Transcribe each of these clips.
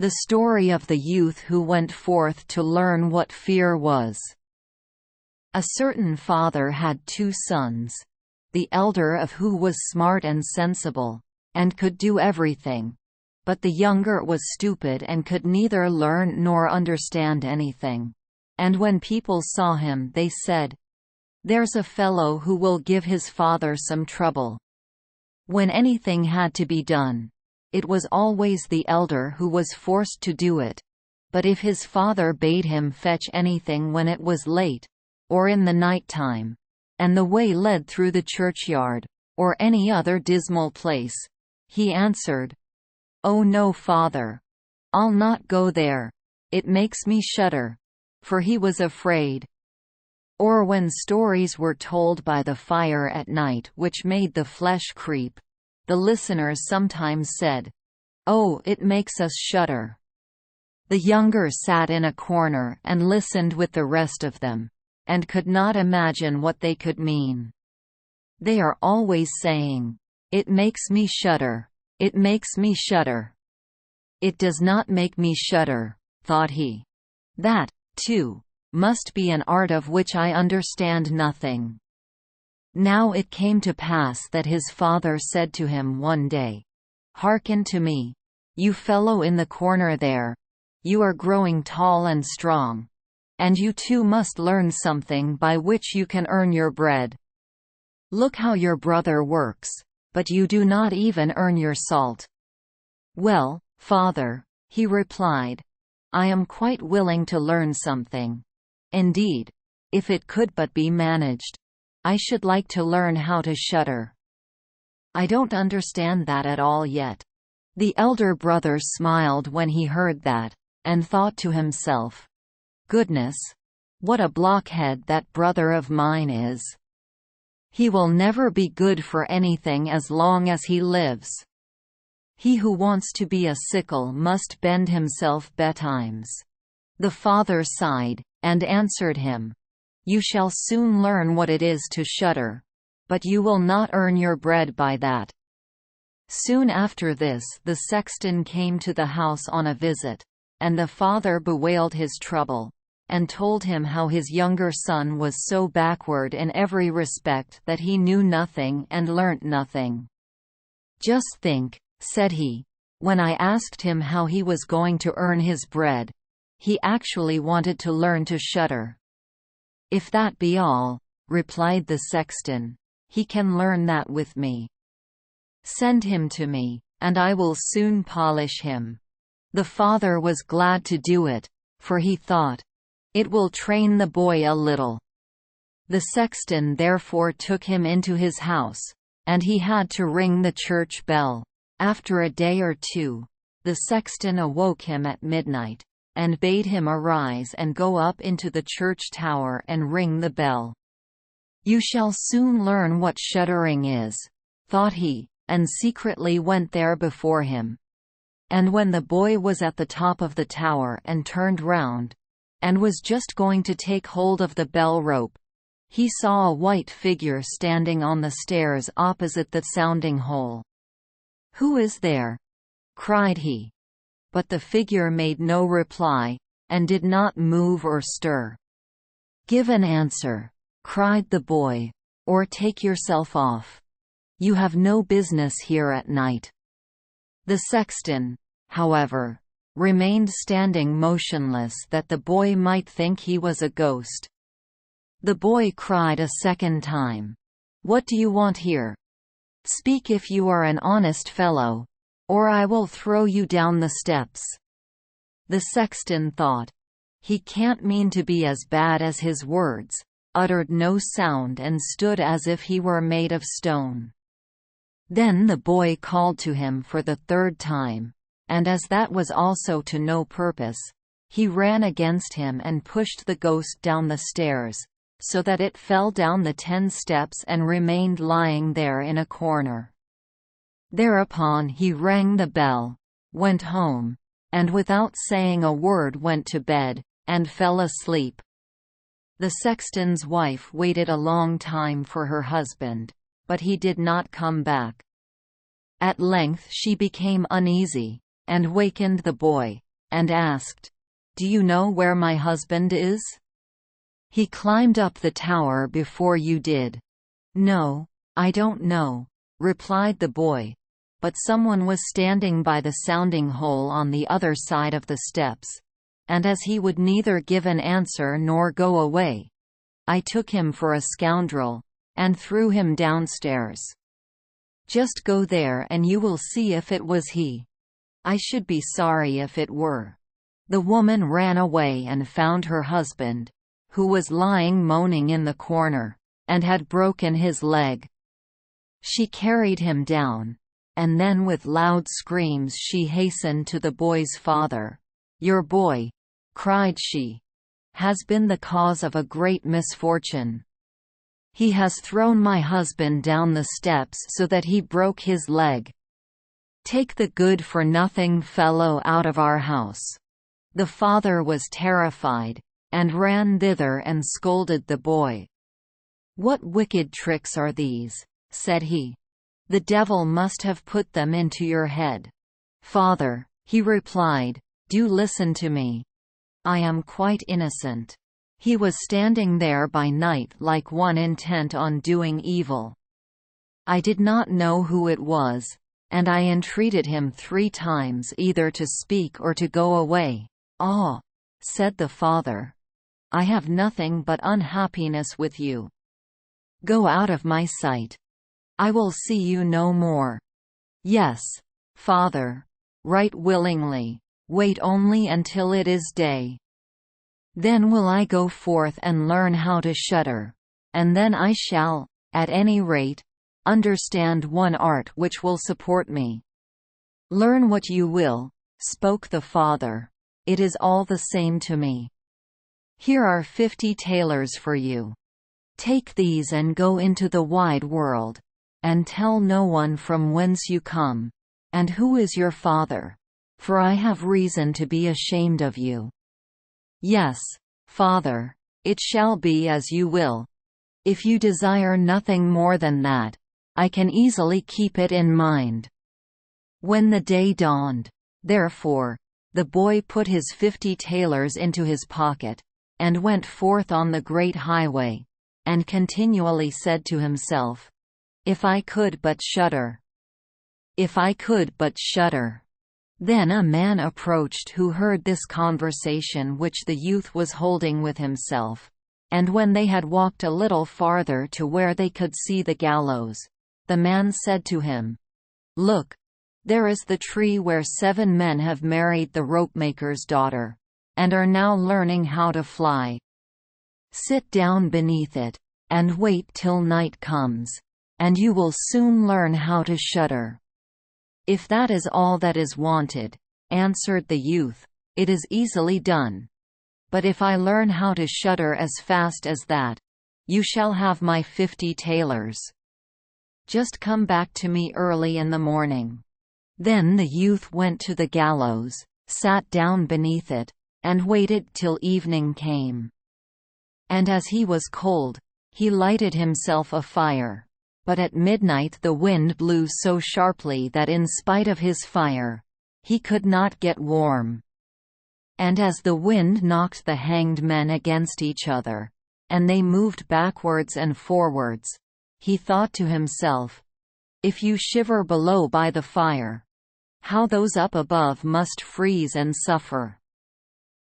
The story of the youth who went forth to learn what fear was. A certain father had 2 sons, the elder of who was smart and sensible, and could do everything, but the younger was stupid and could neither learn nor understand anything. And when people saw him they said, "There's a fellow who will give his father some trouble." When anything had to be done, it was always the elder who was forced to do it, but if his father bade him fetch anything when it was late, or in the night time, and the way led through the churchyard, or any other dismal place, he answered, "Oh no, father, I'll not go there, it makes me shudder," for he was afraid. Or when stories were told by the fire at night which made the flesh creep, the listeners sometimes said, "Oh, it makes us shudder." The younger sat in a corner and listened with the rest of them, and could not imagine what they could mean. "They are always saying, 'It makes me shudder, it makes me shudder.' It does not make me shudder," thought he. "That, too, must be an art of which I understand nothing." Now it came to pass that his father said to him one day, "Hearken to me, you fellow in the corner there. You are growing tall and strong, and you too must learn something by which you can earn your bread. Look how your brother works, but you do not even earn your salt." "Well, father," he replied, "I am quite willing to learn something. Indeed, if it could but be managed, I should like to learn how to shudder." "I don't understand that at all yet." The elder brother smiled when he heard that, and thought to himself, "Goodness! What a blockhead that brother of mine is! He will never be good for anything as long as he lives. He who wants to be a sickle must bend himself betimes." The father sighed, and answered him, "You shall soon learn what it is to shudder, but you will not earn your bread by that." Soon after this the sexton came to the house on a visit, and the father bewailed his trouble, and told him how his younger son was so backward in every respect that he knew nothing and learnt nothing. "Just think," said he, "when I asked him how he was going to earn his bread, he actually wanted to learn to shudder." "If that be all," replied the sexton, "he can learn that with me. Send him to me, and I will soon polish him." The father was glad to do it, for he thought, "It will train the boy a little." The sexton therefore took him into his house, and he had to ring the church bell. After a day or two, the sexton awoke him at midnight, and bade him arise and go up into the church tower and ring the bell. "You shall soon learn what shuddering is," thought he, and secretly went there before him. And when the boy was at the top of the tower and turned round, and was just going to take hold of the bell rope, he saw a white figure standing on the stairs opposite the sounding hole. "Who is there?" cried he. But the figure made no reply, and did not move or stir. "Give an answer," cried the boy, "or take yourself off. You have no business here at night." The sexton, however, remained standing motionless that the boy might think he was a ghost. The boy cried a second time, "What do you want here? Speak if you are an honest fellow, or I will throw you down the steps." The sexton thought, "He can't mean to be as bad as his words," uttered no sound and stood as if he were made of stone. Then the boy called to him for the third time, and as that was also to no purpose, he ran against him and pushed the ghost down the stairs, so that it fell down the 10 steps and remained lying there in a corner. Thereupon he rang the bell, went home, and without saying a word went to bed, and fell asleep. The sexton's wife waited a long time for her husband, but he did not come back. At length she became uneasy, and wakened the boy, and asked, "Do you know where my husband is?" "He climbed up the tower before you did." "No, I don't know," replied the boy, but someone was standing by the sounding hole on the other side of the steps, and as he would neither give an answer nor go away, I took him for a scoundrel, and threw him downstairs. Just go there and you will see if it was he. I should be sorry if it were." The woman ran away and found her husband, who was lying moaning in the corner, and had broken his leg. She carried him down, and then with loud screams she hastened to the boy's father. "Your boy," cried she, "has been the cause of a great misfortune. He has thrown my husband down the steps so that he broke his leg. Take the good-for-nothing fellow out of our house." The father was terrified, and ran thither and scolded the boy. "What wicked tricks are these?" said he. "The devil must have put them into your head." "Father," he replied, "do listen to me. I am quite innocent. He was standing there by night like one intent on doing evil. I did not know who it was, and I entreated him 3 times either to speak or to go away." "Ah," said the father, "I have nothing but unhappiness with you. Go out of my sight. I will see you no more." "Yes, father, right willingly. Wait only until it is day. Then will I go forth and learn how to shudder, and then I shall, at any rate, understand one art which will support me." "Learn what you will," spoke the father. "It is all the same to me. Here are 50 thalers for you. Take these and go into the wide world, and tell no one from whence you come, and who is your father, for I have reason to be ashamed of you." "Yes, father, it shall be as you will. If you desire nothing more than that, I can easily keep it in mind." When the day dawned, therefore, the boy put his 50 thalers into his pocket, and went forth on the great highway, and continually said to himself, "If I could but shudder! If I could but shudder!" Then a man approached who heard this conversation which the youth was holding with himself, and when they had walked a little farther to where they could see the gallows, the man said to him, "Look, there is the tree where 7 men have married the ropemaker's daughter, and are now learning how to fly. Sit down beneath it, and wait till night comes, and you will soon learn how to shudder." "If that is all that is wanted," answered the youth, "it is easily done. But if I learn how to shudder as fast as that, you shall have my 50 thalers. Just come back to me early in the morning." Then the youth went to the gallows, sat down beneath it, and waited till evening came. And as he was cold, he lighted himself a fire. But at midnight the wind blew so sharply that in spite of his fire, he could not get warm. And as the wind knocked the hanged men against each other, and they moved backwards and forwards, he thought to himself, "If you shiver below by the fire, how those up above must freeze and suffer."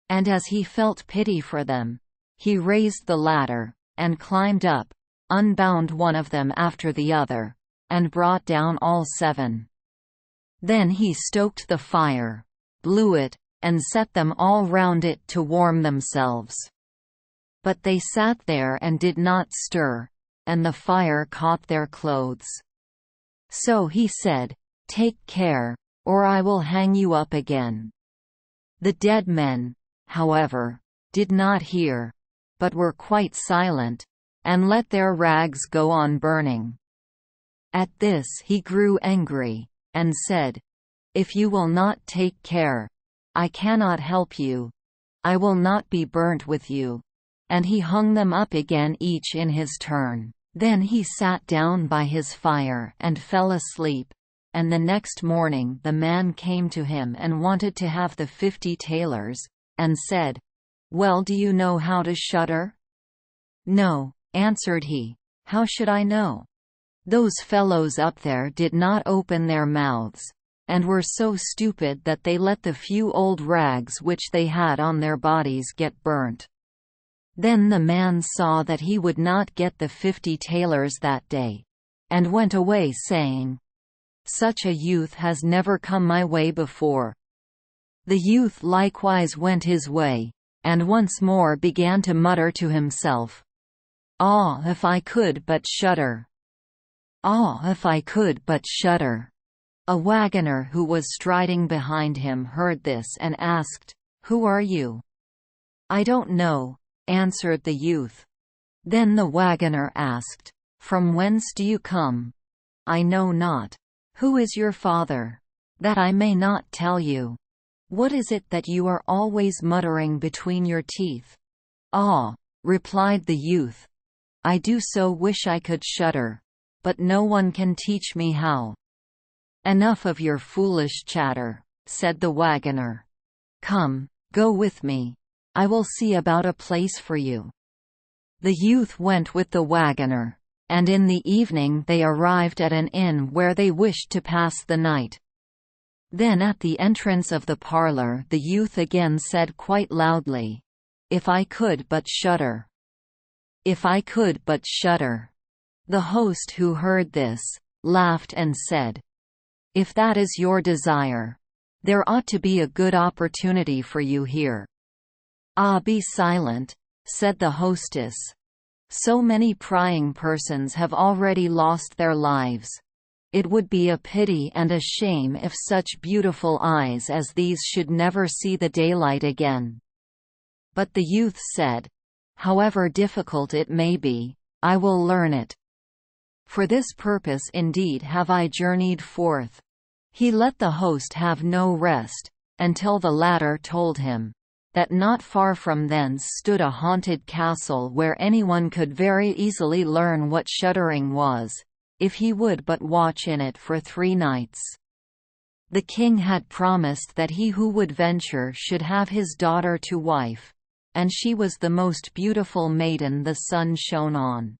And as he felt pity for them, he raised the ladder, and climbed up, unbound one of them after the other, and brought down all 7. Then he stoked the fire, blew it, and set them all round it to warm themselves. But they sat there and did not stir, and the fire caught their clothes. So he said, "Take care, or I will hang you up again." The dead men, however, did not hear, but were quite silent, and let their rags go on burning. At this he grew angry, and said, "If you will not take care, I cannot help you. I will not be burnt with you." And he hung them up again each in his turn. Then he sat down by his fire and fell asleep. and the next morning the man came to him and wanted to have the 50 talers, and said, "Well, do you know how to shudder?" "No," answered he. "How should I know? Those fellows up there did not open their mouths, and were so stupid that they let the few old rags which they had on their bodies get burnt." Then the man saw that he would not get the 50 talers that day, and went away saying, "Such a youth has never come my way before." The youth likewise went his way, and once more began to mutter to himself, "Ah, if I could but shudder! Ah, if I could but shudder!" A wagoner who was striding behind him heard this and asked, "Who are you?" "I don't know," answered the youth. Then the wagoner asked, "From whence do you come?" "I know not." "Who is your father?" "That I may not tell you." "What is it that you are always muttering between your teeth?" "Ah," replied the youth, "I do so wish I could shudder, but no one can teach me how." "Enough of your foolish chatter," said the wagoner. "Come, go with me. I will see about a place for you." The youth went with the wagoner, and in the evening they arrived at an inn where they wished to pass the night. Then at the entrance of the parlour the youth again said quite loudly, "If I could but shudder! If I could but shudder!" The host, who heard this, laughed and said, "If that is your desire, there ought to be a good opportunity for you here." "Ah, be silent," said the hostess. "So many prying persons have already lost their lives. It would be a pity and a shame if such beautiful eyes as these should never see the daylight again." But the youth said, "However difficult it may be, I will learn it. For this purpose indeed have I journeyed forth." He let the host have no rest, until the latter told him that not far from thence stood a haunted castle where anyone could very easily learn what shuddering was, if he would but watch in it for 3 nights. The king had promised that he who would venture should have his daughter to wife, and she was the most beautiful maiden the sun shone on.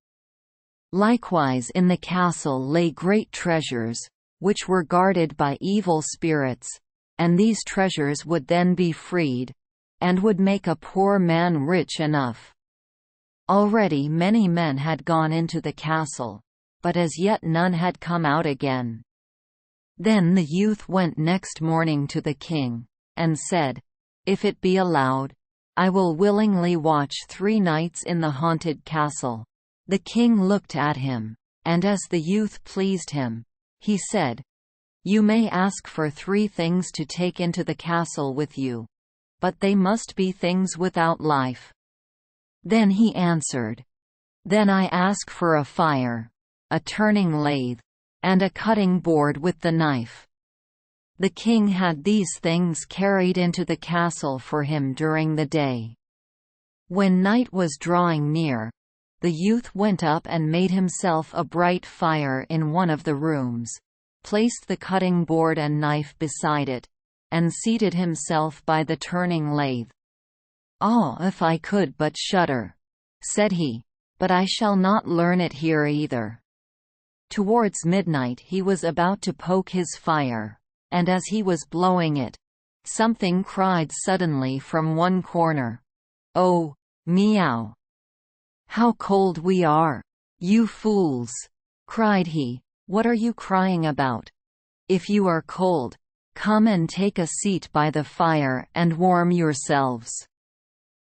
Likewise in the castle lay great treasures, which were guarded by evil spirits, and these treasures would then be freed, and would make a poor man rich enough. Already many men had gone into the castle, but as yet none had come out again. Then the youth went next morning to the king, and said, "If it be allowed, I will willingly watch 3 nights in the haunted castle." The king looked at him, and as the youth pleased him, he said, "You may ask for 3 things to take into the castle with you, but they must be things without life." Then he answered, "Then I ask for a fire, a turning lathe, and a cutting board with the knife." The king had these things carried into the castle for him during the day. When night was drawing near, the youth went up and made himself a bright fire in one of the rooms, placed the cutting board and knife beside it, and seated himself by the turning lathe. "Ah, if I could but shudder," said he, "but I shall not learn it here either." Towards midnight he was about to poke his fire, and as he was blowing it, something cried suddenly from one corner, "Oh, meow! How cold we are! You fools!" cried he, "what are you crying about? If you are cold, come and take a seat by the fire and warm yourselves."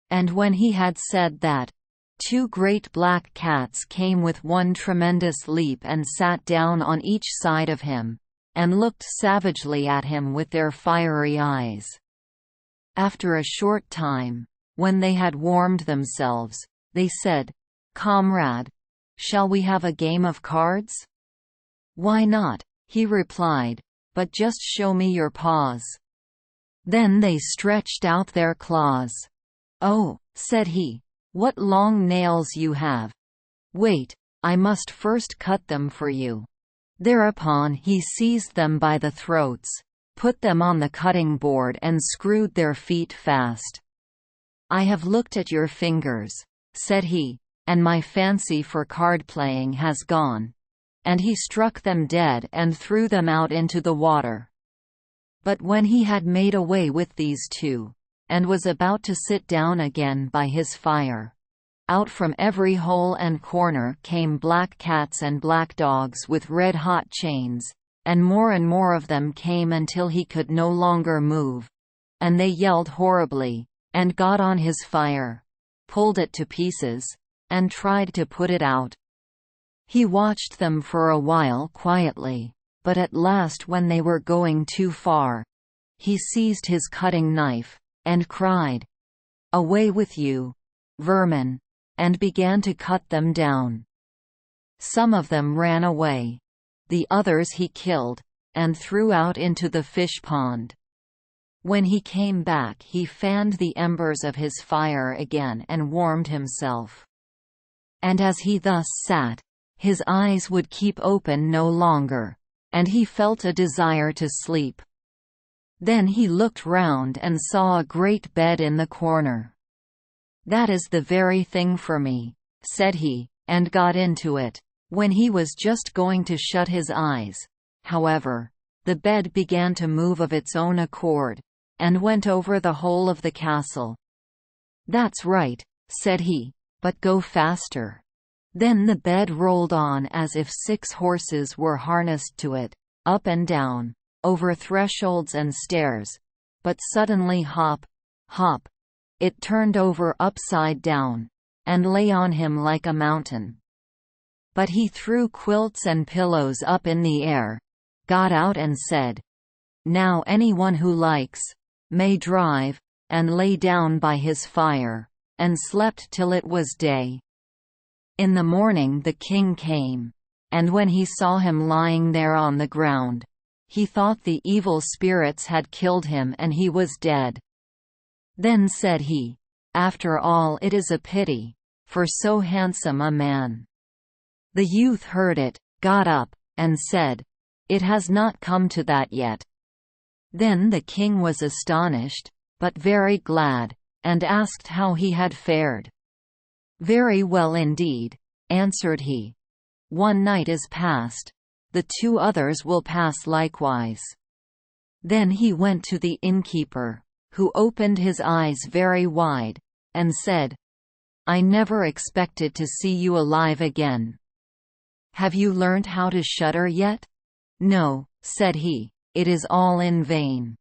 And when he had said that, 2 great black cats came with one tremendous leap and sat down on each side of him, and looked savagely at him with their fiery eyes. After a short time, when they had warmed themselves, they said, "Comrade, shall we have a game of cards?" "Why not?" he replied, "but just show me your paws." Then they stretched out their claws. "Oh," said he, "what long nails you have! Wait, I must first cut them for you." Thereupon he seized them by the throats, put them on the cutting board and screwed their feet fast. "I have looked at your fingers," said he, "and my fancy for card-playing has gone." And he struck them dead and threw them out into the water. But when he had made away with these two, and was about to sit down again by his fire, out from every hole and corner came black cats and black dogs with red-hot chains, and more of them came until he could no longer move. And they yelled horribly, and got on his fire, pulled it to pieces, and tried to put it out. He watched them for a while quietly, but at last when they were going too far, he seized his cutting knife, and cried, "Away with you, vermin!" and began to cut them down. Some of them ran away. The others he killed, and threw out into the fish pond. When he came back he fanned the embers of his fire again and warmed himself. And as he thus sat, his eyes would keep open no longer, and he felt a desire to sleep. Then he looked round and saw a great bed in the corner. "That is the very thing for me," said he, and got into it. When he was just going to shut his eyes, however, the bed began to move of its own accord, and went over the whole of the castle. "That's right," said he, "but go faster." Then the bed rolled on as if 6 horses were harnessed to it, up and down, over thresholds and stairs, but suddenly hop, hop, it turned over upside down, and lay on him like a mountain. But he threw quilts and pillows up in the air, got out and said, "Now anyone who likes, may drive," and lay down by his fire, and slept till it was day. In the morning the king came, and when he saw him lying there on the ground, he thought the evil spirits had killed him and he was dead. Then said he, "After all it is a pity, for so handsome a man." The youth heard it, got up, and said, "It has not come to that yet." Then the king was astonished, but very glad, and asked how he had fared. "Very well indeed," answered he. "One night is past, the 2 others will pass likewise." Then he went to the innkeeper, who opened his eyes very wide, and said, "I never expected to see you alive again. Have you learnt how to shudder yet?" "No," said he, "it is all in vain.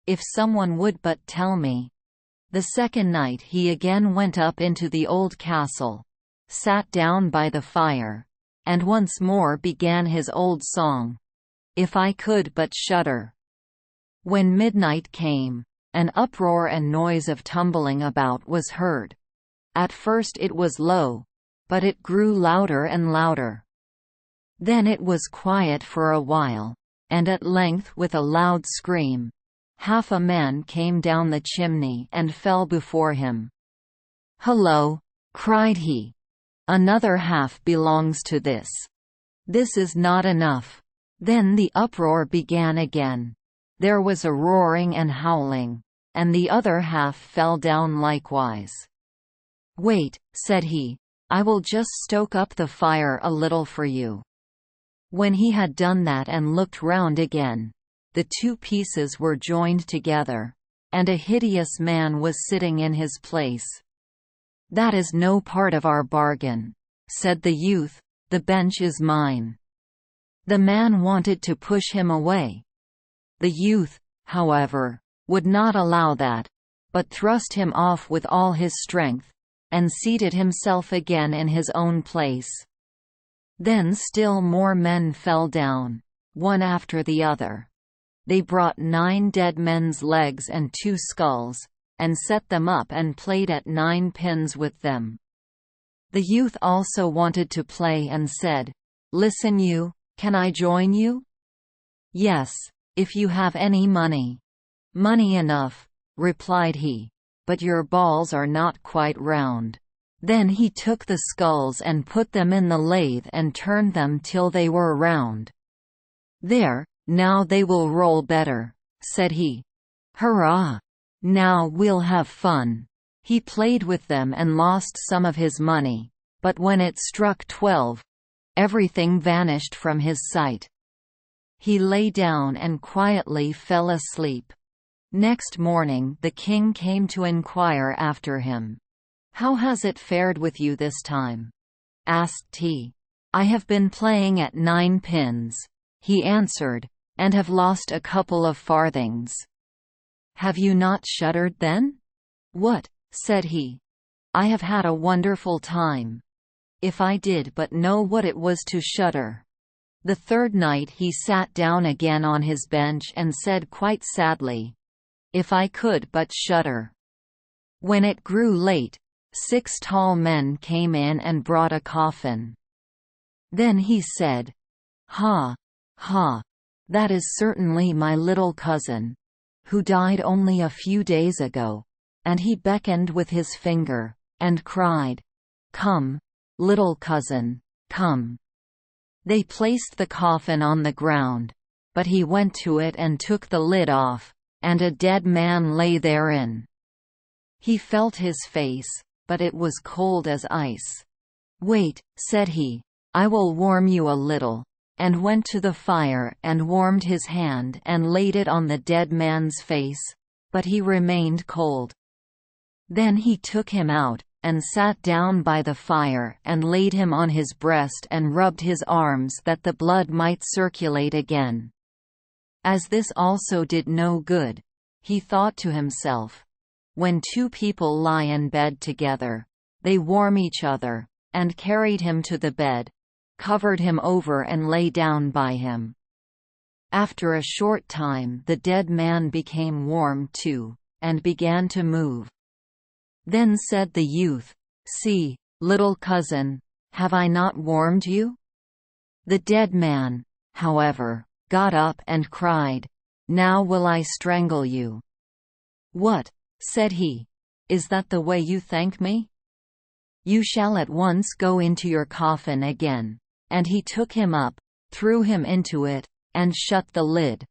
If someone would but tell me." The second night he again went up into the old castle, sat down by the fire, and once more began his old song, "If I could but shudder." When midnight came, an uproar and noise of tumbling about was heard. At first it was low, but it grew louder and louder. Then it was quiet for a while, and at length with a loud scream, half a man came down the chimney and fell before him. "Hullo!" cried he. "Another half belongs to this. This is not enough." Then the uproar began again. There was a roaring and howling, and the other half fell down likewise. "Wait," said he, "I will just stoke up the fire a little for you." When he had done that and looked round again, the 2 pieces were joined together, and a hideous man was sitting in his place. "That is no part of our bargain," said the youth, "the bench is mine." The man wanted to push him away. The youth, however, would not allow that, but thrust him off with all his strength, and seated himself again in his own place. Then still more men fell down, one after the other. They brought 9 dead men's legs and 2 skulls, and set them up and played at 9 pins with them. The youth also wanted to play and said, "Listen you, can I join you?" "Yes, if you have any money." "Money enough," replied he, "but your balls are not quite round." Then he took the skulls and put them in the lathe and turned them till they were round. "There, now they will roll better," said he. "Hurrah! Now we'll have fun." He played with them and lost some of his money, but when it struck 12, everything vanished from his sight. He lay down and quietly fell asleep. Next morning the king came to inquire after him. "How has it fared with you this time?" asked he. "I have been playing at 9 pins," he answered, "and have lost a couple of farthings." "Have you not shuddered then?" "What?" said he. "I have had a wonderful time. If I did but know what it was to shudder." The third night he sat down again on his bench and said quite sadly, "If I could but shudder." When it grew late, 6 tall men came in and brought a coffin. Then he said, "Ha! Ha! That is certainly my little cousin, who died only a few days ago," and he beckoned with his finger, and cried, "Come, little cousin, come." They placed the coffin on the ground, but he went to it and took the lid off, and a dead man lay therein. He felt his face, but it was cold as ice. "Wait," said he, "I will warm you a little," and went to the fire and warmed his hand and laid it on the dead man's face, but he remained cold. Then he took him out, and sat down by the fire and laid him on his breast and rubbed his arms that the blood might circulate again. As this also did no good, he thought to himself, "When 2 people lie in bed together, they warm each other," and carried him to the bed, covered him over and lay down by him. After a short time the dead man became warm too, and began to move. Then said the youth, "See, little cousin, have I not warmed you?" The dead man, however, got up and cried, "Now will I strangle you." "What?" said he. "Is that the way you thank me? You shall at once go into your coffin again." And he took him up, threw him into it, and shut the lid.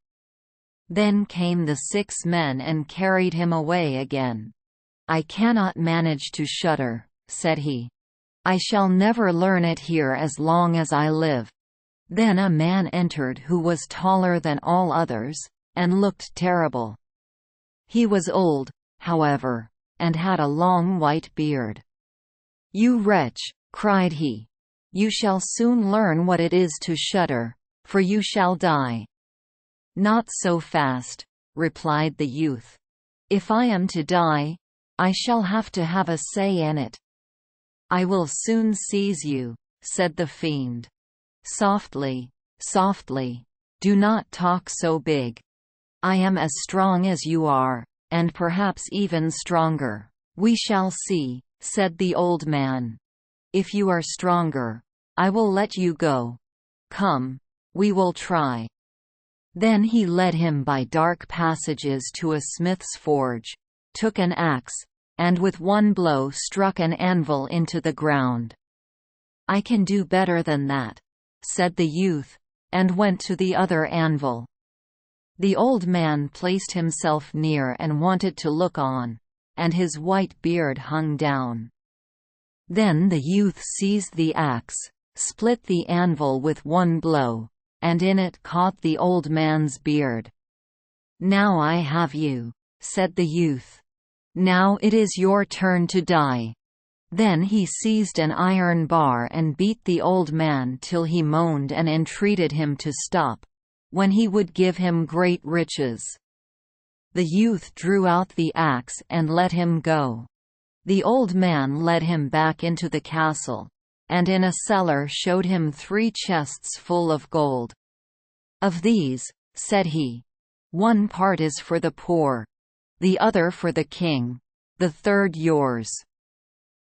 Then came the 6 men and carried him away again. "I cannot manage to shudder," said he. "I shall never learn it here as long as I live." Then a man entered who was taller than all others, and looked terrible. He was old, however, and had a long white beard. "You wretch," cried he, "you shall soon learn what it is to shudder, for you shall die." "Not so fast," replied the youth. "If I am to die, I shall have to have a say in it." "I will soon seize you," said the fiend. "Softly, softly. Do not talk so big. I am as strong as you are, and perhaps even stronger." "We shall see," said the old man. "If you are stronger, I will let you go. Come, we will try." Then he led him by dark passages to a smith's forge, took an axe, and with one blow struck an anvil into the ground. "I can do better than that," said the youth, and went to the other anvil. The old man placed himself near and wanted to look on, and his white beard hung down. Then the youth seized the axe, split the anvil with one blow, and in it caught the old man's beard. "Now I have you," said the youth. "Now it is your turn to die." Then he seized an iron bar and beat the old man till he moaned and entreated him to stop, when he would give him great riches. The youth drew out the axe and let him go. The old man led him back into the castle, and in a cellar showed him 3 chests full of gold. "Of these," said he, "one part is for the poor, the other for the king, the third yours."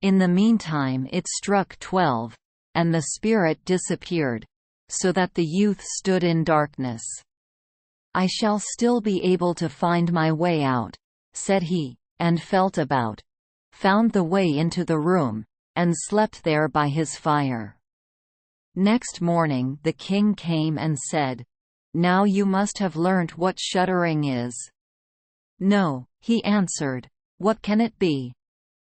In the meantime it struck 12, and the spirit disappeared, so that the youth stood in darkness. "I shall still be able to find my way out," said he, and felt about, found the way into the room, and slept there by his fire. Next morning the king came and said, Now you must have learnt what shuddering is." "No," he answered. "What can it be?"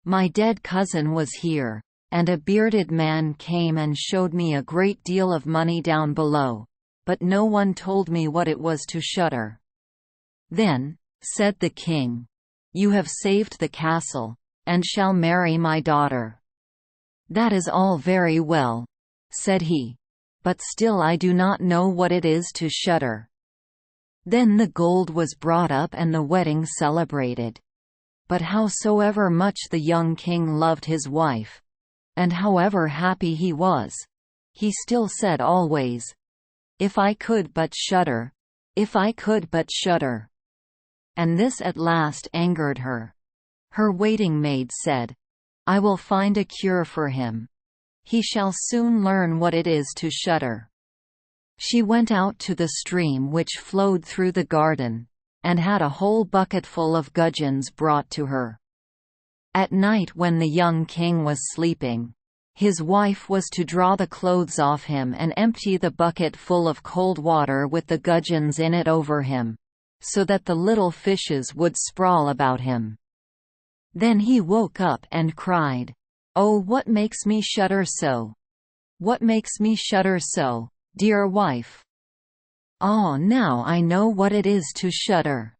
"My dead cousin was here, and a bearded man came and showed me a great deal of money down below, but no one told me what it was to shudder." "Then," said the king, "you have saved the castle, and shall marry my daughter." "That is all very well," said he, "but still I do not know what it is to shudder." Then the gold was brought up and the wedding celebrated. But howsoever much the young king loved his wife, and however happy he was, he still said always, "If I could but shudder! If I could but shudder!" And this at last angered her. Her waiting maid said, "I will find a cure for him. He shall soon learn what it is to shudder." She went out to the stream which flowed through the garden, and had a whole bucketful of gudgeons brought to her. At night when the young king was sleeping, his wife was to draw the clothes off him and empty the bucket full of cold water with the gudgeons in it over him, so that the little fishes would sprawl about him. Then he woke up and cried, "Oh, what makes me shudder so? What makes me shudder so, dear wife? Ah, now I know what it is to shudder."